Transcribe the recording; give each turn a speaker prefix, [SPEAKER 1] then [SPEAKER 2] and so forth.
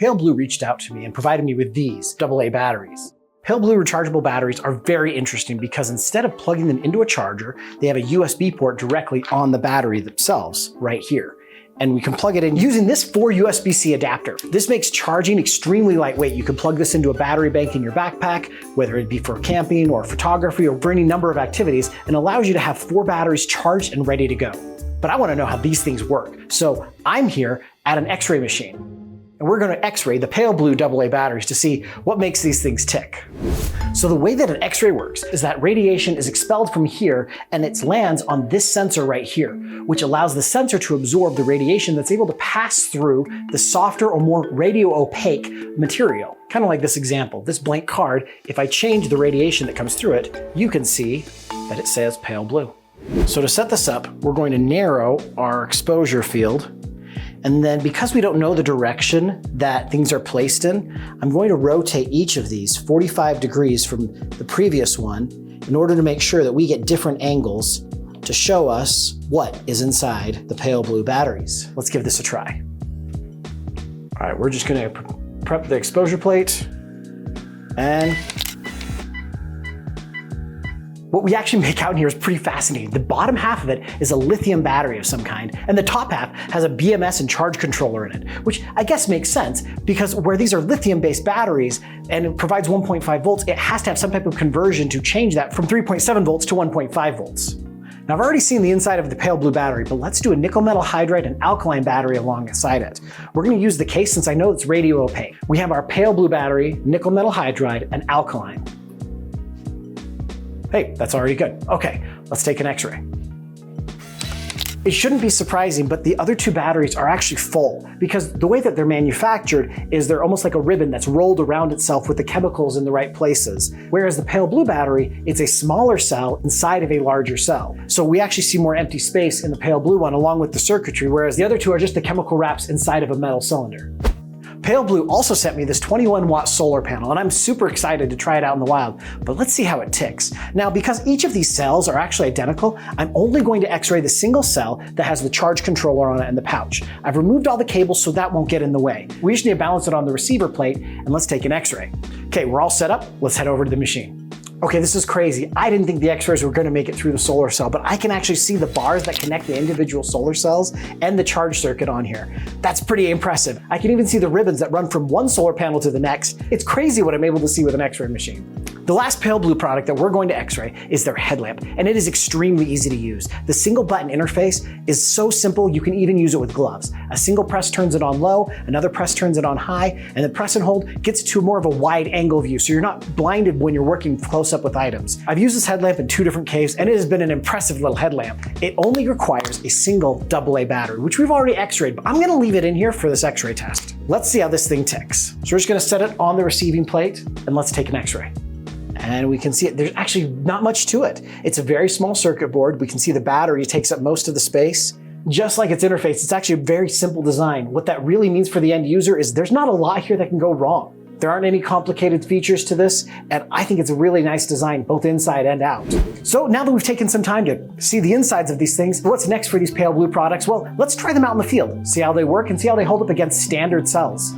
[SPEAKER 1] Paleblue reached out to me and provided me with these AA batteries. Paleblue rechargeable batteries are very interesting because instead of plugging them into a charger, they have a USB port directly on the battery themselves, right here. And we can plug it in using this 4 USB-C adapter. This makes charging extremely lightweight. You can plug this into a battery bank in your backpack, whether it be for camping or photography or for any number of activities, and allows you to have 4 batteries charged and ready to go. But I want to know how these things work. So I'm here at an X-ray machine, and we're going to X-ray the Paleblue AA batteries to see what makes these things tick. So the way that an X-ray works is that radiation is expelled from here and it lands on this sensor right here, which allows the sensor to absorb the radiation that's able to pass through the softer or more radio-opaque material. Kind of like this example, this blank card, if I change the radiation that comes through it, you can see that it says Paleblue. So to set this up, we're going to narrow our exposure field. And then because we don't know the direction that things are placed in, I'm going to rotate each of these 45 degrees from the previous one in order to make sure that we get different angles to show us what is inside the Paleblue batteries. Let's give this a try. All right, we're just gonna prep the exposure plate, and what we actually make out in here is pretty fascinating. The bottom half of it is a lithium battery of some kind, and the top half has a BMS and charge controller in it, which I guess makes sense because where these are lithium-based batteries and it provides 1.5 volts, it has to have some type of conversion to change that from 3.7 volts to 1.5 volts. Now I've already seen the inside of the Paleblue battery, but let's do a nickel metal hydride and alkaline battery alongside it. We're gonna use the case since I know it's radio opaque. We have our Paleblue battery, nickel metal hydride, and alkaline. Hey, that's already good. Okay, let's take an X-ray. It shouldn't be surprising, but the other 2 batteries are actually full because the way that they're manufactured is they're almost like a ribbon that's rolled around itself with the chemicals in the right places. Whereas the Paleblue battery, it's a smaller cell inside of a larger cell. So we actually see more empty space in the Paleblue one along with the circuitry, whereas the other 2 are just the chemical wraps inside of a metal cylinder. Paleblue also sent me this 21-watt solar panel, and I'm super excited to try it out in the wild, but let's see how it ticks. Now, because each of these cells are actually identical, I'm only going to X-ray the single cell that has the charge controller on it and the pouch. I've removed all the cables so that won't get in the way. We just need to balance it on the receiver plate, and let's take an X-ray. Okay, we're all set up. Let's head over to the machine. Okay, this is crazy. I didn't think the X-rays were gonna make it through the solar cell, but I can actually see the bars that connect the individual solar cells and the charge circuit on here. That's pretty impressive. I can even see the ribbons that run from one solar panel to the next. It's crazy what I'm able to see with an X-ray machine. The last Paleblue product that we're going to X-ray is their headlamp, and it is extremely easy to use. The single button interface is so simple you can even use it with gloves. A single press turns it on low, another press turns it on high, and the press and hold gets to more of a wide angle view so you're not blinded when you're working close up with items. I've used this headlamp in 2 different caves, and it has been an impressive little headlamp. It only requires a single AA battery, which we've already X-rayed, but I'm gonna leave it in here for this X-ray test. Let's see how this thing ticks. So we're just gonna set it on the receiving plate, and let's take an X-ray. And we can see it, there's actually not much to it. It's a very small circuit board. We can see the battery takes up most of the space. Just like its interface, it's actually a very simple design. What that really means for the end user is there's not a lot here that can go wrong. There aren't any complicated features to this, and I think it's a really nice design, both inside and out. So now that we've taken some time to see the insides of these things, what's next for these Paleblue products? Well, let's try them out in the field, see how they work and see how they hold up against standard cells.